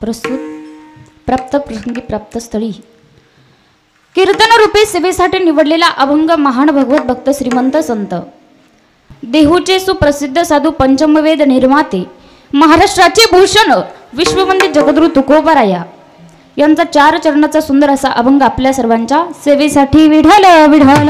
प्रस्तुत प्राप्त प्रसंगी प्राप्त स्थळी कीर्तन रूपी सेवेसाठी निवडलेला अभंग महान भगवत भक्त श्रीमंत संत देहूचे सुप्रसिद्ध साधू पंचमवेद निर्माते महाराष्ट्राचे भूषण विश्ववंदित जगद्गुरु तुकोबाराया यांचा 4 चरणाचा सुंदर असा अभंग आपल्या सर्वांच्या सेवेसाठी विढाल विढाल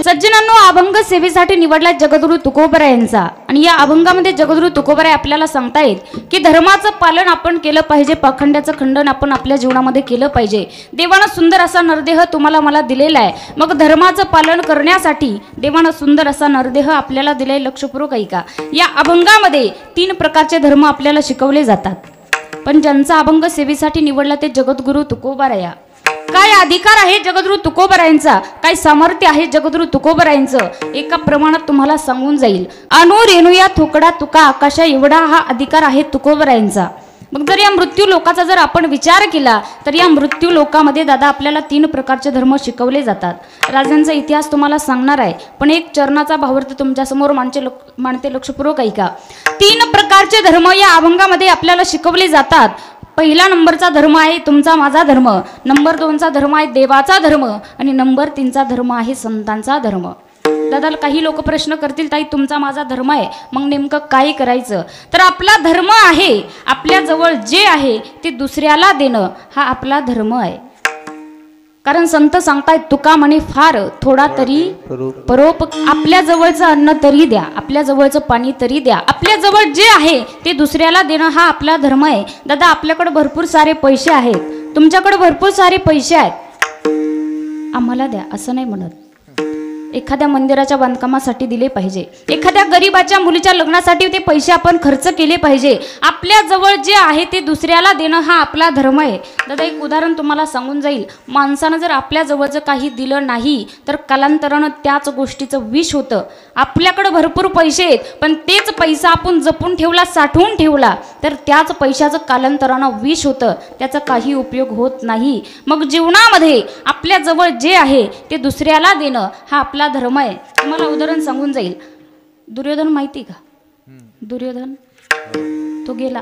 सज्जनांनो, अभंग सेवेसाठी निवडला जगद्गुरु तुकोबाराय यांचा आणि या अभंगामध्ये जगद्गुरु तुकोबाराय आपल्याला सांगतायत की धर्माचं पालन आपण केलं पाहिजे, पाखंड्याचं खंडन आपण आपल्या जीवनामध्ये केलं पाहिजे. देवानं सुंदर असा नरदेह तुम्हाला मला दिलेला आहे, मग धर्माचं पालन करण्यासाठी देवानं सुंदर असा नरदेह आपल्याला दिलाय. लक्षपूर्वक ऐका. या अभंगामध्ये 3 प्रकारचे धर्म आपल्याला शिकवले जातात, पण ज्यांचा अभंग सेवेसाठी निवडला ते जगद्गुरु तुकोबाराया. काय अधिकार आहे जगद्गुरु तुकोबारायांचा, काय सामर्थ्य आहे जगद्गुरु तुकोबारायांचं, एका प्रमाणात तुम्हाला सांगून जाईल. अनु रेणुया थोकडा तुका आकाशा एवढा हा अधिकार आहे तुकोबारायांचा. मग जर या मृत्यू लोकाचा जर आपण विचार केला तर या मृत्यू लोकामध्ये दादा आपल्याला 3 प्रकारचे धर्म शिकवले जातात. राजांचा इतिहास तुम्हाला सांगणार आहे, पण एक चरणाचा भावार्थ तुमच्या समोर मांडते. लक्षपूर्वक ऐका. 3 प्रकारचे धर्म या अभंगामध्ये आपल्याला शिकवले जातात. पहिला नंबरचा धर्म आहे तुमचा माझा धर्म, नंबर 2चा धर्म आहे देवाचा धर्म आणि नंबर 3चा धर्म आहे संतांचा धर्म. दादा काही लोक प्रश्न करतील, ताई तुमचा माझा धर्म आहे, मग नेमकं काय करायचं? तर आपला धर्म आहे आपल्या जवळ जे आहे ते दुसऱ्याला देणं, हा आपला धर्म आहे. कारण संत सांगतायत तुका म्हणे फार थोडा तरी परोप, आपल्या जवळचं अन्न तरी द्या, आपल्या जवळचं पाणी तरी द्या, आपल्या जवळ जे आहे ते दुसऱ्याला देणं हा आपला धर्म आहे. दादा आपल्याकडे भरपूर सारे पैसे आहेत, तुमच्याकडे भरपूर सारे पैसे आहेत, आम्हाला द्या असं नाही म्हणत. एखाद्या मंदिराच्या बांधकामासाठी दिले पाहिजे, एखाद्या गरीबाच्या मुलीच्या लग्नासाठी ते पैसे आपण खर्च केले पाहिजे. आपल्या जवळ जे आहे ते दुसऱ्याला देणं हा आपला धर्म आहे. दादा एक उदाहरण तुम्हाला सांगून जाईल. माणसानं जर आपल्या जवळचं काही दिलं नाही तर कालांतरानं त्याच गोष्टीचं विष होतं. आपल्याकडे भरपूर पैसे आहेत, पण तेच पैसा आपण जपून ठेवला, साठवून ठेवला तर त्याच पैशाचं कालांतरानं विष होतं, त्याचा काही उपयोग होत नाही. मग जीवनामध्ये आपल्या जवळ जे आहे ते दुसऱ्याला देणं हा आपला धर्म आहे. तुम्हाला उदाहरण सांगून जाईल. दुर्योधन माहिती का? दुर्योधन तो गेला,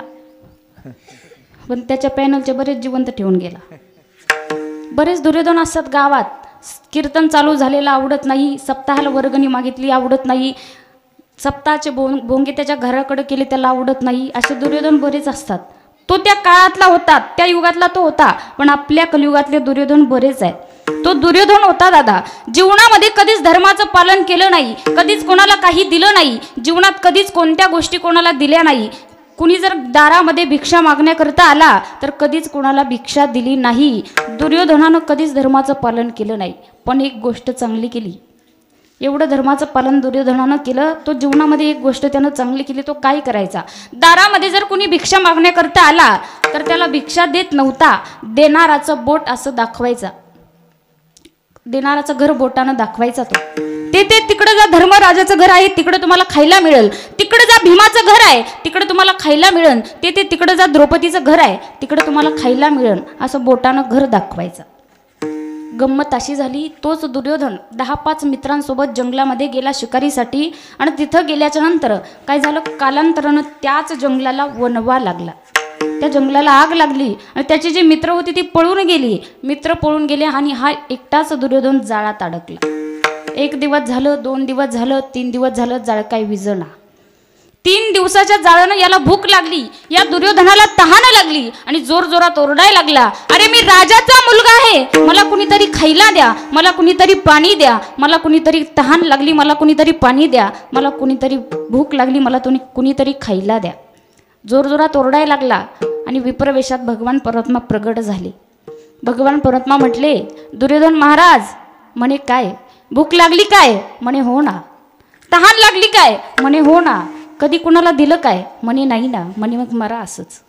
पण त्याच्या पॅनलचे बरेच जिवंत ठेवून गेला. बरेच दुर्योधन असतात गावात, कीर्तन चालू झालेलं आवडत नाही, सप्ताहाला वर्गणी मागितली आवडत नाही, सप्ताहाचे भोंगे त्याच्या घराकडे केले त्याला आवडत नाही. असे दुर्योधन बरेच असतात. तो त्या काळातला होता, त्या युगातला तो होता, पण आपल्या कलियुगातले दुर्योधन बरेच आहेत. तो दुर्योधन होता दादा. जीवनामध्ये कधीच धर्माचं पालन केलं नाही, कधीच कोणाला काही दिलं नाही, जीवनात कधीच कोणत्या गोष्टी कोणाला दिल्या नाही. कुणी जर दारामध्ये भिक्षा मागण्याकरता आला तर कधीच कोणाला भिक्षा दिली नाही. दुर्योधनानं कधीच धर्माचं पालन केलं नाही, पण एक गोष्ट चांगली केली. एवढं धर्माचं पालन दुर्योधनानं केलं, तो जीवनामध्ये एक गोष्ट त्यानं चांगली केली. तो काय करायचा? दारामध्ये जर कुणी भिक्षा मागण्याकरता आला तर त्याला भिक्षा देत नव्हता, देणाराचं बोट असं दाखवायचा, देणाराचं घर बोटानं दाखवायचा. तो तिकडे जा धर्मराजाचं घर आहे तिकडे तुम्हाला खायला मिळेल, तिकडे जा भीमाचं घर आहे तिकडे तुम्हाला खायला मिळेल, तिकडे जा द्रौपदीचं घर आहे तिकडे तुम्हाला खायला मिळेल, असं बोटानं घर दाखवायचं. गंमत अशी झाली, तोच दुर्योधन 10-5 मित्रांसोबत जंगलामध्ये गेला शिकारीसाठी आणि तिथं गेल्याच्या नंतर काय झालं, कालांतरानं त्याच जंगलाला वणवा लागला, त्या जंगलाला आग लागली आणि त्याची जी मित्र होती ती पळून गेली. मित्र पळून गेले आणि हा एकटाच दुर्योधन जाळात अडकला. 1 दिवस झालं, 2 दिवस झालं, 3 दिवस झालं, जाळ काय विझना. 3 दिवसाच्या जाळानं याला भूक लागली, या दुर्योधनाला तहान लागली आणि जोर जोरात ओरडायला लागला, अरे मी राजाचा मुलगा आहे, मला कुणीतरी खायला द्या, मला कुणीतरी पाणी द्या, मला कुणीतरी तहान लागली, मला कुणीतरी पाणी द्या, मला कुणीतरी भूक लागली, मला कुणीतरी खायला द्या. जोर जोरात ओरडायला लागला आणि विप्रवेशात भगवान परमात्मा प्रगट झाले. भगवान परमात्मा म्हटले, दुर्योधन महाराज, म्हणे काय भूक लागली काय? म्हणे हो ना. तहान लागली काय? म्हणे हो ना. कधी कुणाला दिलं काय? म्हणे नाही ना. म्हणे मग मरा असंच.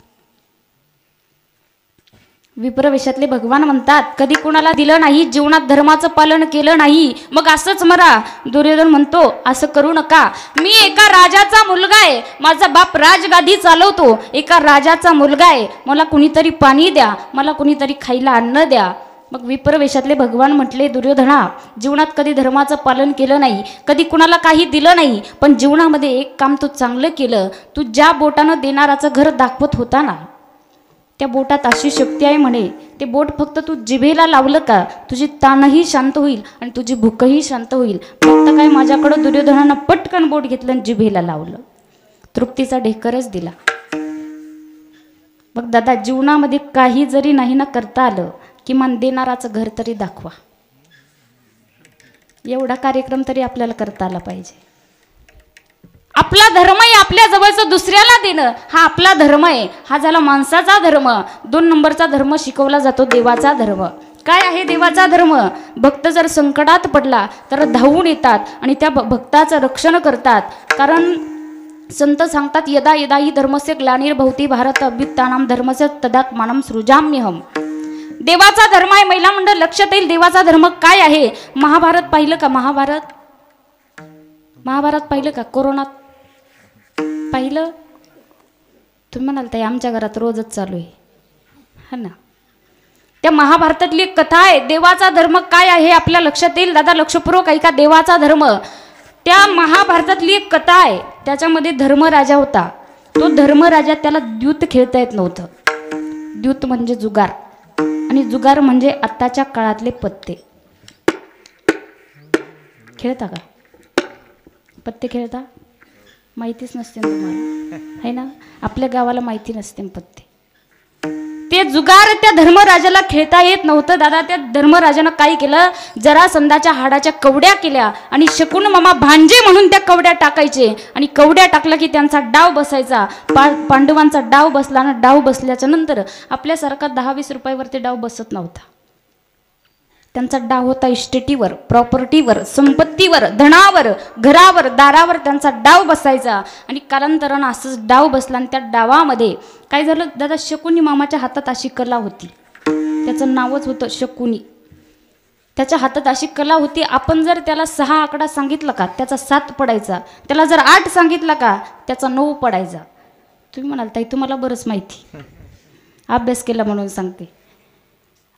विप्रवेशातले भगवान म्हणतात, कधी कुणाला दिलं नाही, जीवनात धर्माचं पालन केलं नाही, मग असंच मरा. दुर्योधन म्हणतो, असं करू नका. मी एका राजाचा मुलगा आहे, माझा बाप राजगादी चालवतो, एका राजाचा मुलगा आहे, मला कुणीतरी पाणी द्या, मला कुणीतरी खायला अन्न द्या. मग विप्रवेशातले भगवान म्हटले, दुर्योधना, जीवनात कधी धर्माचं पालन केलं नाही, कधी कुणाला काही दिलं नाही, पण जीवनामध्ये एक काम तू चांगलं केलं. तू ज्या बोटानं देणाराचं घर दाखवत होता ना, त्या बोटात अशी शक्ती आहे म्हणे, ते बोट फक्त तू जिभेला लावलं का, तुझी ताणही शांत होईल आणि तुझी भूकही शांत होईल. फक्त काय, माझ्याकडं दुर्योधनानं पटकन बोट घेतलं आणि जिभेला लावलं, तृप्तीचा ढेकरच दिला. मग दादा, जीवनामध्ये काही जरी नाही ना करता आलं, किमान देणाराचं घर तरी दाखवा. एवढा कार्यक्रम तरी आपल्याला करता आला पाहिजे. आपला धर्म आहे आपल्या जवळचं दुसऱ्याला देणं, हा आपला धर्म आहे. हा झाला माणसाचा धर्म. 2 नंबरचा धर्म शिकवला जातो देवाचा धर्म. काय आहे देवाचा धर्म? भक्त जर संकटात पडला तर धावून येतात आणि त्या भक्ताचं रक्षण करतात. कारण संत सांगतात, यदा यदा ही धर्मस्य ग्लानिर्भवती भारत अभ्युत्थानम धर्मस्य तदात्मानं सृजाम्यहम. देवाचा धर्म आहे. महिला मंडळ लक्षात येईल देवाचा धर्म काय आहे. महाभारत पाहिलं का? महाभारत पाहिलं का? कोरोनात पाहिलं? तुम्ही म्हणाल ताई आमच्या घरात रोजच चालू आहे, हा ना. त्या महाभारतातली एक कथा आहे. देवाचा धर्म काय आहे आपल्या लक्षात येईल. दादा लक्षपूर्वक ऐका. देवाचा धर्म, त्या महाभारतातली एक कथा आहे. त्याच्यामध्ये धर्मराजा होता. तो धर्मराजा, त्याला द्यूत खेळता येत नव्हतं. द्यूत म्हणजे जुगार, आणि जुगार म्हणजे आत्ताच्या काळातले पत्ते. खेळता का? पत्ते खेळता? माहितीच नसते तुम्हाला, है ना. आपल्या गावाला माहिती नसते पत्ते. ते जुगार त्या धर्मराजाला खेळता येत नव्हतं. दादा त्या धर्मराजानं काय केलं, जरासंधाच्या हाडाच्या कवड्या केल्या आणि शकून मामा भांजे म्हणून त्या कवड्या टाकायचे, आणि कवड्या टाकला की त्यांचा डाव बसायचा. पांडवांचा डाव बसला ना, डाव बसल्याच्या नंतर आपल्यासारखा 10-20 रुपयावरती डाव बसत नव्हता. त्यांचा डाव होता इस्टेटीवर, प्रॉपर्टीवर, संपत्तीवर, धनावर, घरावर, दारावर त्यांचा डाव बसायचा. आणि कालांतरानं असंच डाव बसला आणि त्या डावामध्ये काय झालं दादा, शकुनी मामाच्या हातात अशी कला होती. त्याचं नावच होतं शकुनी. त्याच्या हातात अशी कला होती. आपण जर त्याला 6 आकडा सांगितला का त्याचा 7 पडायचा, त्याला जर 8 सांगितला का त्याचा 9 पडायचा. तुम्ही म्हणाल ताई तुम्हाला बरंच माहिती, अभ्यास केला म्हणून सांगते.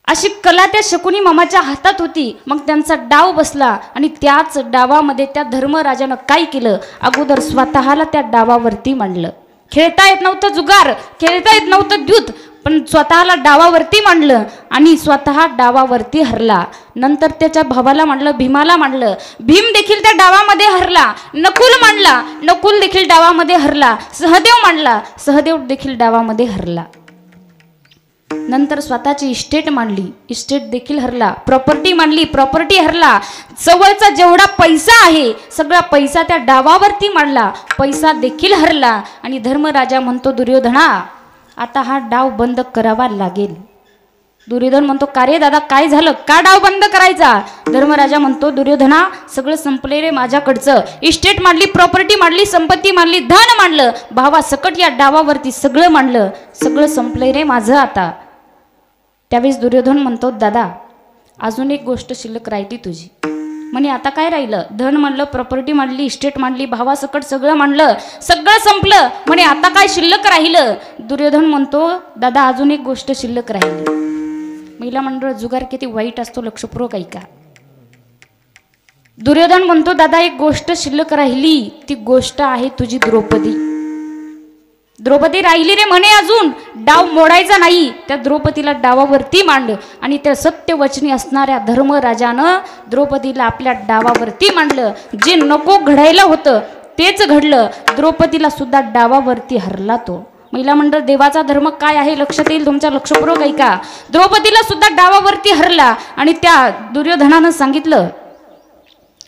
अशी कला त्या शकुनी मामाच्या हातात होती. मग त्यांचा डाव बसला आणि त्याच डावामध्ये त्या धर्मराजानं काय केलं, अगोदर स्वतःला त्या डावावरती मांडलं. खेळता येत नव्हतं जुगार, खेळता येत नव्हतं द्यूत, पण स्वतःला डावावरती मांडलं आणि स्वतः डावावरती हरला. नंतर त्याच्या भावाला मांडलं, भीमाला मांडलं. भीम देखील त्या डावामध्ये हरला. नकुल मांडला, नकुल देखील डावामध्ये हरला. सहदेव मांडला, सहदेव देखील डावामध्ये हरला. नंतर स्वतःची इस्टेट मांडली, इस्टेट देखील हरला. प्रॉपर्टी मांडली, प्रॉपर्टी हरला. जवळचा जेवढा पैसा आहे सगळा पैसा त्या डावावरती मांडला, पैसा देखील हरला. आणि धर्मराजा म्हणतो, दुर्योधना आता हा डाव बंद करावा लागेल. दुर्योधन म्हणतो, का रे दादा काय झालं, का डाव बंद करायचा? धर्मराजा म्हणतो, दुर्योधना सगळं संपले रे माझ्याकडचं. इस्टेट मांडली, प्रॉपर्टी मांडली, संपत्ती मांडली, धन मांडलं, भावा सकट या डावावरती सगळं मांडलं, सगळं संपले रे माझं आता. त्यावेळेस दुर्योधन म्हणतो, दादा अजून एक गोष्ट शिल्लक राहिली तुझी. म्हणे आता काय राहिलं? धन मांडलं, प्रॉपर्टी मांडली, इस्टेट मांडली, भावासकट सगळं मांडलं, सगळं संपलं. म्हणे आता काय शिल्लक राहिलं? दुर्योधन म्हणतो, दादा अजून एक गोष्ट शिल्लक राहिली. महिला मंडळ जुगार किती वाईट असतो लक्षपूर्वक ऐका. दुर्योधन म्हणतो, दादा एक गोष्ट शिल्लक राहिली, ती गोष्ट आहे तुझी द्रौपदी. द्रौपदी राहिली रे म्हणे, अजून डाव मोडायचा नाही. त्या द्रौपदीला डावावरती मांड. आणि त्या सत्यवचनी असणाऱ्या धर्मराजानं द्रौपदीला आपल्या डावावरती मांडलं. जे नको घडायला होतं तेच घडलं. द्रौपदीला सुद्धा डावावरती हरला तो. महिला मंडळ देवाचा धर्म काय आहे लक्षात येईल तुमच्या, लक्षपूर्वक ऐका. द्रौपदीला सुद्धा डावावरती हरला. आणि त्या दुर्योधनानं सांगितलं,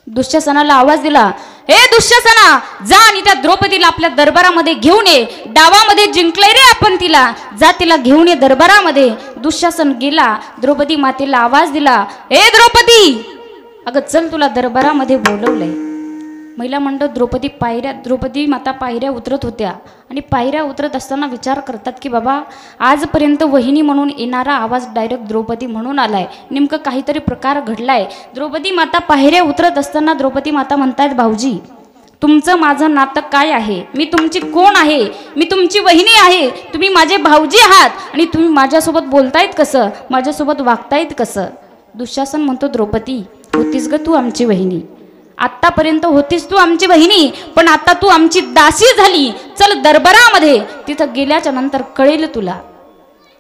दुःशासनाला आवाज दिला, हे दुःशासना जा आणि त्या द्रौपदीला आपल्या दरबारामध्ये घेऊन ये. डावामध्ये जिंकलंय रे आपण तिला, जा तिला घेऊन ये दरबारामध्ये. दुःशासन गेला. द्रौपदी मातेला आवाज दिला, हे द्रौपदी अगं चल तुला दरबारामध्ये बोलवलंय. महिला मंडळ द्रौपदी माता पायऱ्या उतरत होत्या आणि पायऱ्या उतरत असताना विचार करतात की बाबा आजपर्यंत वहिनी म्हणून येणारा आवाज डायरेक्ट द्रौपदी म्हणून आलाय, नेमकं काहीतरी प्रकार घडलाय. द्रौपदी माता पायऱ्या उतरत असताना द्रौपदी माता म्हणतायत, भाऊजी तुमचं माझं नातं काय आहे, मी तुमची कोण आहे, मी तुमची वहिनी आहे, तुम्ही माझे भाऊजी आहात आणि तुम्ही माझ्यासोबत बोलतायत कसं, माझ्यासोबत वागतायत कसं. दुःशासन म्हणतो, द्रौपदी होतीस ग तू आमची वहिनी, आत्तापर्यंत होतीस तू आमची वहिनी, पण आता तू आमची दासी झाली, चल दरबारामध्ये, तिथं गेल्याच्या नंतर कळेल तुला.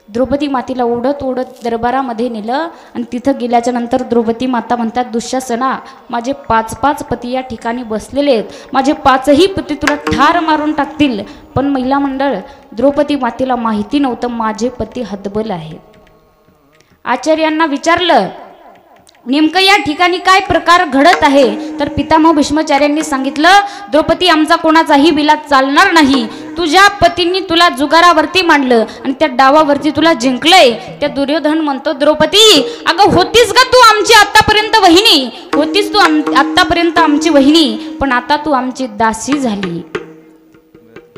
द्रौपदी मातेला ओढत ओढत दरबारामध्ये नेलं आणि तिथं गेल्याच्या नंतर द्रौपदी माता म्हणतात, दुःशासना माझे 5 पती या ठिकाणी बसलेले आहेत, माझे 5ही पती तुला ठार मारून टाकतील. पण महिला मंडळ द्रौपदी मातेला माहिती नव्हतं माझे पती हतबल आहेत. आचार्यांना विचारलं नेमकं या ठिकाणी काय प्रकार घडत आहे, तर पितामह भीष्माचार्यांनी सांगितलं, द्रौपदी आमचा कोणाचाही विलास चालणार नाही, तुझ्या पतींनी तुला जुगारावरती मांडलं आणि त्या डावावरती तुला जिंकलंय. त्या दुर्योधन म्हणतो, द्रौपदी अगं होतीस का तू आमची आतापर्यंत वहिनी, होतीस तू आतापर्यंत आमची वहिनी, पण आता तू आमची दासी झाली.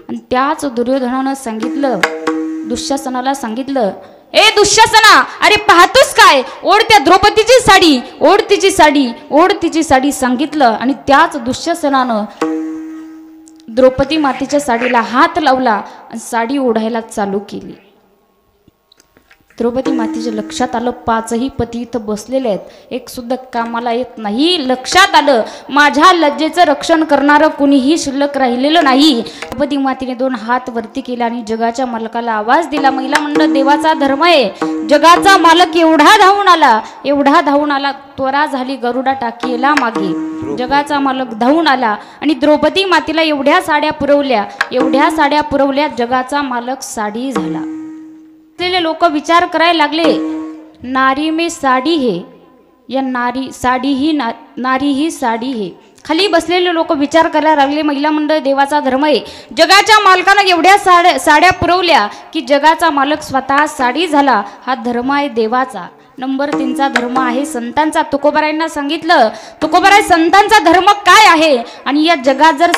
आणि त्याच दुर्योधनानं सांगितलं, दुःशासनाला सांगितलं, ए दुःशासना अरे पाहतोस काय, ओढ त्या द्रौपदीची साडी, ओढ तिची साडी, ओढ तिची साडी सांगितलं. आणि त्याच दुःशासनानं द्रौपदी मातेच्या साडीला हात लावला आणि साडी ओढायला चालू केली. द्रौपदी मातेच्या लक्षात आलं 5ही पती इथं बसलेले आहेत, एक सुद्धा कामाला येत नाही. लक्षात आलं माझ्या लज्जेचं रक्षण करणारं कुणीही शिल्लक राहिलेलं नाही. द्रौपदी मातेने 2 हात वरती केला आणि जगाच्या मालकाला आवाज दिला. महिला मंडळ देवाचा धर्म आहे, जगाचा मालक एवढा धावून आला, त्वरा झाली गरुडा टाकीला मागे. जगाचा मालक धावून आला आणि द्रौपदी मातेला एवढ्या साड्या पुरवल्या, जगाचा मालक साडी झाला. लोक विचार करायला लागले, नारी में साडी है या नारी ही साडी है. खाली बसलेले लोक विचार करायला लागले, महिला मंडळ देवाचा धर्म आहे, जगाच्या मालकानं एवढ्या साड्या पुरवल्या की जगाचा मालक स्वतः साडी झाला, हा धर्म आहे देवाचा. नंबर 3चा धर्म आहे संतांचा. तुकोबारायांना सांगितलं, तुकोबाराय संतांचा धर्म काय आहे, आणि या जगात जर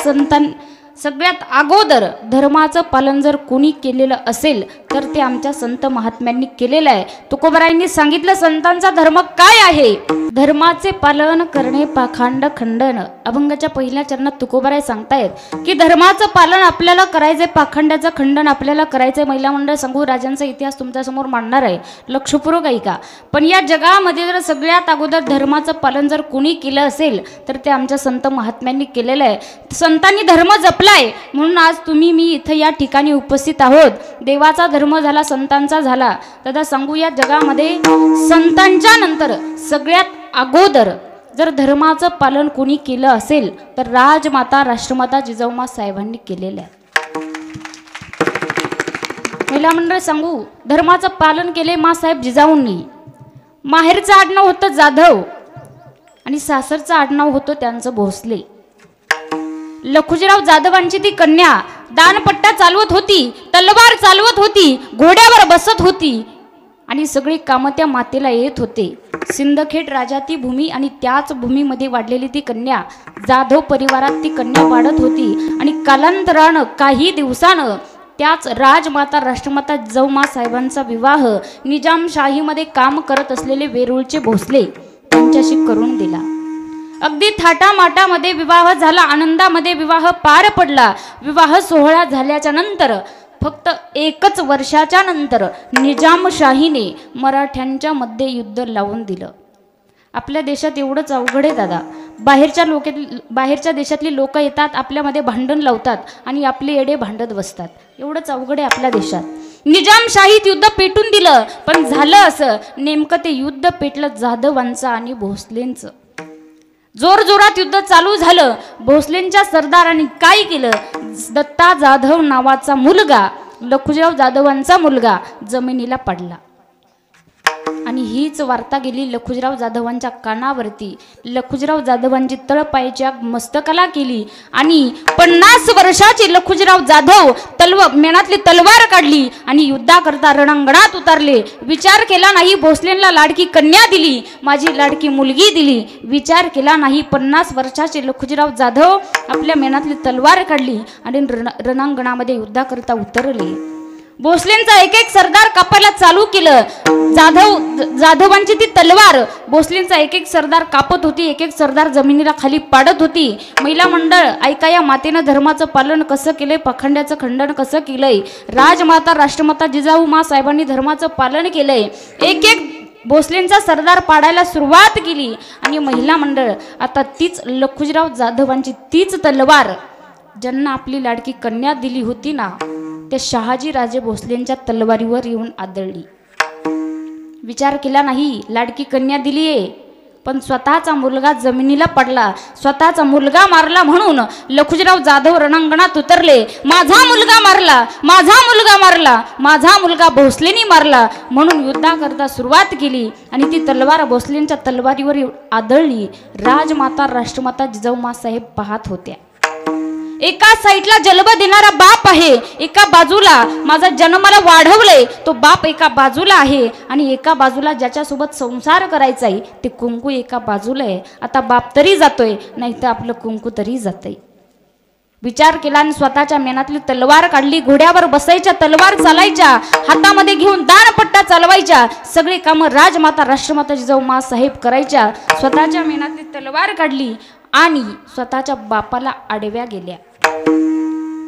सगळ्यात अगोदर धर्माचं पालन जर कोणी केलेलं असेल तर ते आमच्या संत महात्म्यांनी केलेलं आहे. तुकोबारायांनी सांगितलं संतांचा धर्म काय आहे, धर्माचे पालन करणे पाखंड खंडन. अभंगाच्या पहिल्या चरणात तुकोबाराय सांगतायत की धर्माचं पालन आपल्याला करायचंय, पाखंडाचं खंडन आपल्याला करायचंय. महिला मंडळ सांगू राजांचा इतिहास तुमच्यासमोर मांडणार आहे, लक्षपूर्वक ऐका. पण या जगामध्ये जर सगळ्यात अगोदर धर्माचं पालन जर कोणी केलं असेल तर ते आमच्या संत महात्म्यांनी केलेलं आहे. संतांनी धर्म जपलाय म्हणून आज तुम्ही मी इथं या ठिकाणी उपस्थित आहोत. देवाचा धर्म झाला, संतांचा झाला. दादा सांगू, या जगामध्ये संतांच्या नंतर सगळ्यात अगोदर जर धर्माचं पालन कोणी केलं असेल तर राजमाता राष्ट्रमाता जिजाऊमा साहेबांनी केलेलं आहे. महिला मंडळ सांगू, धर्माचं पालन केले मासाहेब जिजाऊंनी. माहेरचं आडनाव होतं जाधव आणि सासरचं आडनाव होतं त्यांचं भोसले. लखुजीराव जाधवांची ती कन्या दानपट्टा चालवत होती, तलवार चालवत होती, घोड्यावर बसत होती आणि सगळी कामं त्या मातेला येत होते. सिंदखेड राजा ती भूमी आणि त्याच भूमीमध्ये वाढलेली ती कन्या, जाधव परिवारात ती कन्या वाढत होती. आणि कालांतरानं काही दिवसानं त्याच राजमाता राष्ट्रमाता जिजाऊमा साहेबांचा विवाह निजामशाहीमध्ये काम करत असलेले वेरूळचे भोसले त्यांच्याशी करून दिला. अगदी थाटामाटामध्ये विवाह झाला, आनंदामध्ये विवाह पार पडला. विवाह सोहळा झाल्याच्या नंतर फक्त 1 वर्षाच्या नंतर निजामशाहीने मराठ्यांच्या मध्ये युद्ध लावून दिलं. आपल्या देशात एवढंच अवघड आहे दादा, बाहेरच्या देशातली लोक येतात, आपल्यामध्ये भांडण लावतात आणि आपले येडे भांडत बसतात. एवढंच अवघड आहे आपल्या देशात. निजामशाहीत युद्ध पेटून दिलं, पण झालं असं, नेमकं ते युद्ध पेटलं जाधवांचं आणि भोसलेंचं. जोरजोरात युद्ध चालू झालं. भोसलेंच्या सरदारांनी काय केलं, दत्ता जाधव नावाचा मुलगा, लखुजीराव जाधवांचा मुलगा जमिनीला पडला. आणि हीच वार्ता गेली लखुजीराव जाधवांच्या कानावरती. लखुजीराव जाधवांची तळपायाची आग मस्तकाला केली आणि 50 वर्षाची लखुजीराव जाधव मेणातली तलवार काढली आणि युद्धाकरता रणांगणात उतरले. विचार केला नाही भोसलेंना लाडकी कन्या दिली, माझी लाडकी मुलगी दिली. विचार केला नाही 50 वर्षाचे लखुजीराव जाधव आपल्या मेणातली तलवार काढली आणि रणांगणामध्ये युद्धाकरता उतरले. भोसलेंचा एक एक सरदार कापायला चालू केलं. जाधवांची ती तलवार भोसलेंचा एक एक सरदार कापत होती, एक एक सरदार जमिनीला खाली पाडत होती. महिला मंडळ ऐका, या मातेनं धर्माचं पालन कसं केलंय, पखंड्याचं खंडन कसं केलंय. राजमाता राष्ट्रमाता जिजाऊ मा साहेबांनी धर्माचं पालन केलंय. एक एक भोसलेंचा सरदार पाडायला सुरुवात केली आणि महिला मंडळ आता तीच लखुजीराव जाधवांची तीच तलवार ज्यांना आपली लाडकी कन्या दिली होती ना, त्या शहाजी राजे भोसलेंच्या तलवारीवर येऊन आदळली. विचार केला नाही, लाडकी कन्या दिलीये पण स्वतःचा मुलगा जमिनीला पडला, स्वतःचा मुलगा मारला म्हणून लखुजीराव जाधव रणांगणात उतरले. माझा मुलगा मारला, माझा मुलगा मारला, माझा मुलगा भोसलेनी मारला म्हणून युद्धाकरता सुरुवात केली आणि ती तलवार भोसलेंच्या तलवारीवर आदळली. राजमाता राष्ट्रमाता जिजाऊ मासाहेब पाहत होत्या. एका साईडला जन्म देणारा बाप आहे, एका बाजूला माझा जन्माला वाढवलंय तो बाप एका बाजूला आहे आणि एका बाजूला ज्याच्यासोबत संसार करायचा आहे ते कुंकू एका बाजूला आहे. आता बाप तरी जातोय, नाही तर आपलं कुंकू तरी जातंय. विचार केला आणि स्वतःच्या मेनातली तलवार काढली. घोड्यावर बसायच्या, तलवार चालायच्या, हातामध्ये घेऊन दाणपट्टा चालवायच्या, सगळे कामं राजमाता राष्ट्रमाता जिजाऊ मा साहेब करायच्या. स्वतःच्या मेनातली तलवार काढली आणि स्वतःच्या बापाला आडव्या गेल्या.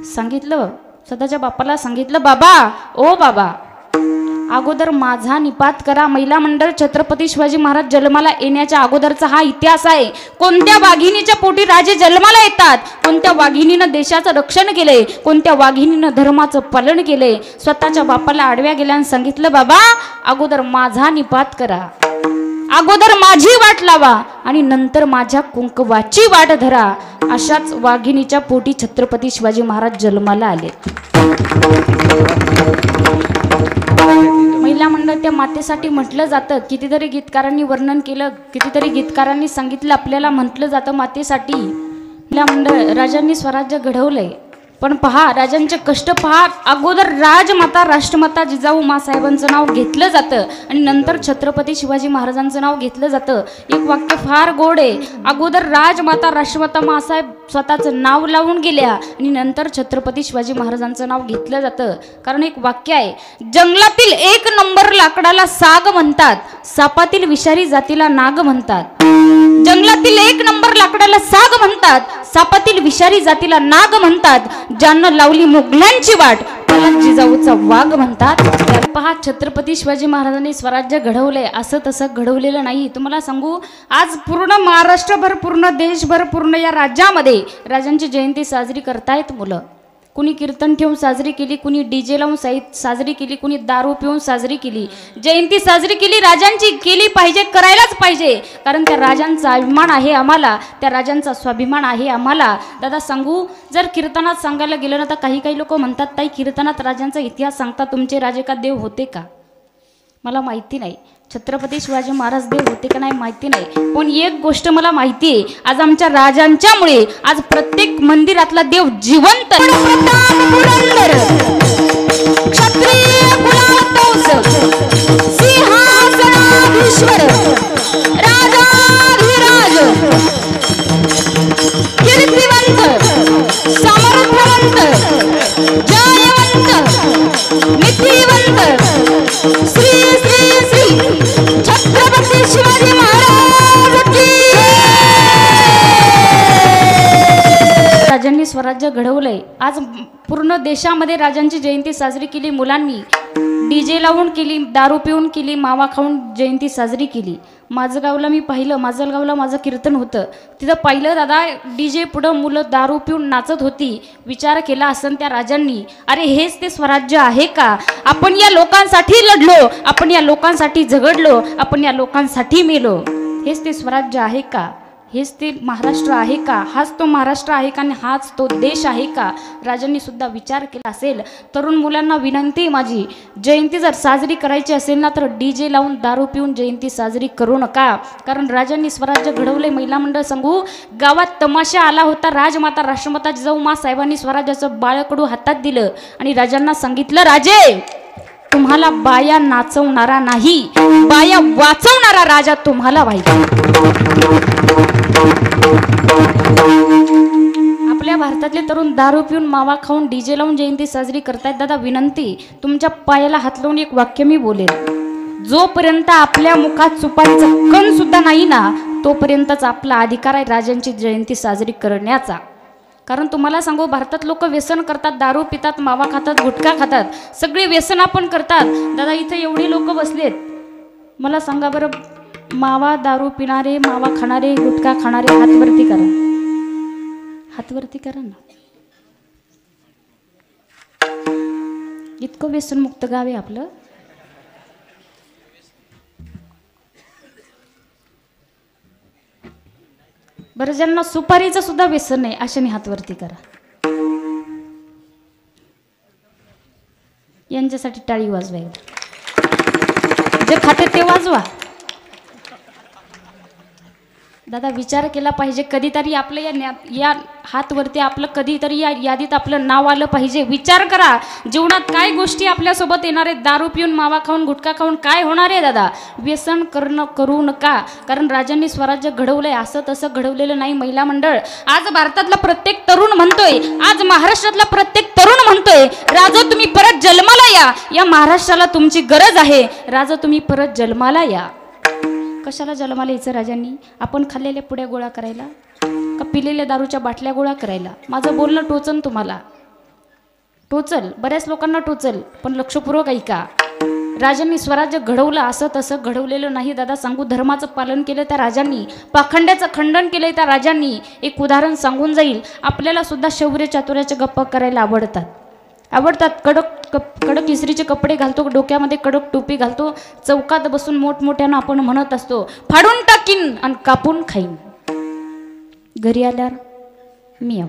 सांगितलं, स्वतःच्या बापाला सांगितलं, बाबा ओ बाबा, अगोदर माझा निपात करा. महिला मंडळ छत्रपती शिवाजी महाराज जन्माला येण्याच्या अगोदरचा हा इतिहास आहे. कोणत्या वाघिणीच्या पोटी राजे जन्माला येतात, कोणत्या वाघिणीनं देशाचं रक्षण केलंय, कोणत्या वाघिणीनं धर्माचं पालन केलंय. स्वतःच्या बापाला आडव्या गेल्या आणि सांगितलं, बाबा अगोदर माझा निपात करा, अगोदर माझी वाट लावा आणि नंतर माझ्या कुंकवाची वाट धरा. अशाच वाघिणीच्या पोटी छत्रपती शिवाजी महाराज जन्माला आले. महिला मंडळ त्या मातेसाठी म्हटलं जातं. कितीतरी गीतकारांनी वर्णन केलं, कितीतरी गीतकारांनी सांगितलं. आपल्याला म्हटलं जातं मातेसाठी. महिला मंडळ राजांनी स्वराज्य घडवलंय, पण पहा राजांचे कष्ट पहा. अगोदर राजमाता राष्ट्रमाता जिजाऊ मासाहेबांचं नाव घेतलं जातं आणि नंतर छत्रपती शिवाजी महाराजांचं नाव घेतलं जातं. एक वाक्य फार गोड आहे. अगोदर राजमाता राष्ट्रमाता मासाहेब स्वतःचं नाव लावून गेल्या आणि नंतर छत्रपती शिवाजी महाराजांचं नाव घेतलं जातं. कारण एक वाक्य आहे, जंगलातील 1 नंबर लाकडाला साग म्हणतात, सापातील विषारी जातीला नाग म्हणतात. जंगलातील 1 नंबर लाकडाला साग म्हणतात, सापातील विषारी जातीला नाग म्हणतात. ज्यांना लावली मुघलांची वाट त्याला जिजाऊचा वाघ म्हणतात. पहा छत्रपती शिवाजी महाराजांनी स्वराज्य घडवले, असं तसं घडवलेलं नाही. तुम्हाला सांगू, आज पूर्ण महाराष्ट्रभर, पूर्ण देशभर, पूर्ण या राज्यामध्ये राजांची जयंती साजरी करतायत मुलं. कुणी कीर्तन ठेवून साजरी केली, कुणी डीजे लावून साजरी केली, कुणी दारू पिऊन साजरी केली. जयंती साजरी केली, राजांची केली पाहिजे, करायलाच पाहिजे. कारण त्या राजांचा अभिमान आहे आम्हाला, त्या राजांचा स्वाभिमान आहे आम्हाला. दादा सांगू, जर कीर्तनात सांगायला गेलं ना तर काही लोक म्हणतात, ताई कीर्तनात राजांचा इतिहास सांगता, तुमचे राजे का देव होते का? मला माहिती नाही, छत्रपती शिवाजी महाराज देव होते का नाही माहिती नाही, पण एक गोष्ट मला माहिती आहे, आज आमच्या राजांच्यामुळे आज प्रत्येक मंदिरातला देव जिवंत. क्षत्रिय कुलातोस सिंहासनाधीश्वर राजाधिराज कीर्तिवंत समर्थवंत जयवंत नीतिवंत श्री श्री श्री छत्रपती शिवाजी महाराज की. राजांनी स्वराज्य घडवलंय. आज पूर्ण देशामध्ये राजांची जयंती साजरी केली. मुलांनी डीजे लावून केली, दारू पिऊन केली, मावा खाऊन जयंती साजरी केली. माझगावला मी पाहिलं, माझगावला माझं कीर्तन होतं, तिथं पाहिलं दादा डीजे पुढं मुलं दारू पिऊन नाचत होती. विचार केला असन त्या राजांनी, अरे हेच ते स्वराज्य आहे का? आपण या लोकांसाठी लढलो, आपण या लोकांसाठी झगडलो, आपण या लोकांसाठी मेलो, हेच ते स्वराज्य आहे का? हेच ते महाराष्ट्र आहे का? हाच तो महाराष्ट्र आहे का? आणि हाच तो देश आहे का? राजांनी सुद्धा विचार केला असेल. तरुण मुलांना विनंती आहे माझी, जयंती जर साजरी करायची असेल ना तर DJ लावून दारू पिऊन जयंती साजरी करू नका. कारण राजांनी स्वराज्य घडवले. महिला मंडळ सांगू, गावात तमाशा आला होता. राजमाता राष्ट्रमाता जिजाऊ मा साहेबांनी स्वराज्याचं बाळकडू हातात दिलं आणि राजांना सांगितलं, राजे तुम्हाला बाया नाचवणारा नाही, बाया वाचवणारा राजा तुम्हाला व्हायचा. आपल्या भारतातले तरुण दारू पिऊन मावा खाऊन DJ लावून जयंती साजरी करतायत. दादा विनंती, तुमच्या पायाला हात लावून एक वाक्य मी बोलेल, जोपर्यंत आपल्या मुखात सुपारीचं कण सुद्धा नाही ना तोपर्यंतच आपला अधिकार आहे राजांची जयंती साजरी करण्याचा. कारण तुम्हाला सांगू, भारतात लोक व्यसन करतात, दारू पितात, मावा खातात, गुटखा खातात, सगळे व्यसन आपण करतात. दादा इथं एवढी लोक बसलेत, मला सांगा बरं, मावा दारू पिणारे, मावा खाणारे, गुटखा खाणारे हातवरती करा, हातवरती करा ना. इतकं व्यसनमुक्त गाव आहे आपलं. बरं, ज्यांना सुपारीचं सुद्धा व्यसन नाही अशाने हातवरती करा. यांच्यासाठी टाळी वाजवा. जे खाते ते वाजवा. दादा विचार केला पाहिजे, कधीतरी आपलं या हातवरती आपलं कधीतरी या यादीत आपलं नाव आलं पाहिजे. विचार करा, जीवनात काय गोष्टी आपल्यासोबत येणार आहेत. दारू पिऊन मावा खाऊन गुटखा खाऊन काय होणार आहे दादा? व्यसन करू नका. कारण राजांनी स्वराज्य घडवलंय, असं तसं घडवलेलं नाही. महिला मंडळ, आज भारतातला प्रत्येक तरुण म्हणतोय, आज महाराष्ट्रातला प्रत्येक तरुण म्हणतोय, राजा तुम्ही परत जन्माला या. या महाराष्ट्राला तुमची गरज आहे. राजा तुम्ही परत जन्माला या. कशाला जन्माला यायचं राजांनी? आपण खाल्लेल्या पुड्या गोळा करायला का पिलेल्या दारूच्या बाटल्या गोळा करायला? माझं बोलणं टोचन तुम्हाला, टोचल, बऱ्याच लोकांना टोचल, पण लक्षपूर्वक ऐका. राजांनी स्वराज्य घडवलं, असं तसं घडवलेलं नाही. दादा सांगू, धर्माचं पालन केलं त्या राजांनी, पाखंड्याचं खंडन केलं त्या राजांनी. एक उदाहरण सांगून जाईल. आपल्याला सुद्धा शौर्य चातुर्याच्या गप्पा करायला आवडतात. कडक इस्त्रीचे कपडे घालतो, डोक्यामध्ये कडक टोपी घालतो, चौकात बसून मोठमोठ्यानं आपण म्हणत असतो, फाडून टाकीन आणि कापून खाईन. घरी आल्यावर मी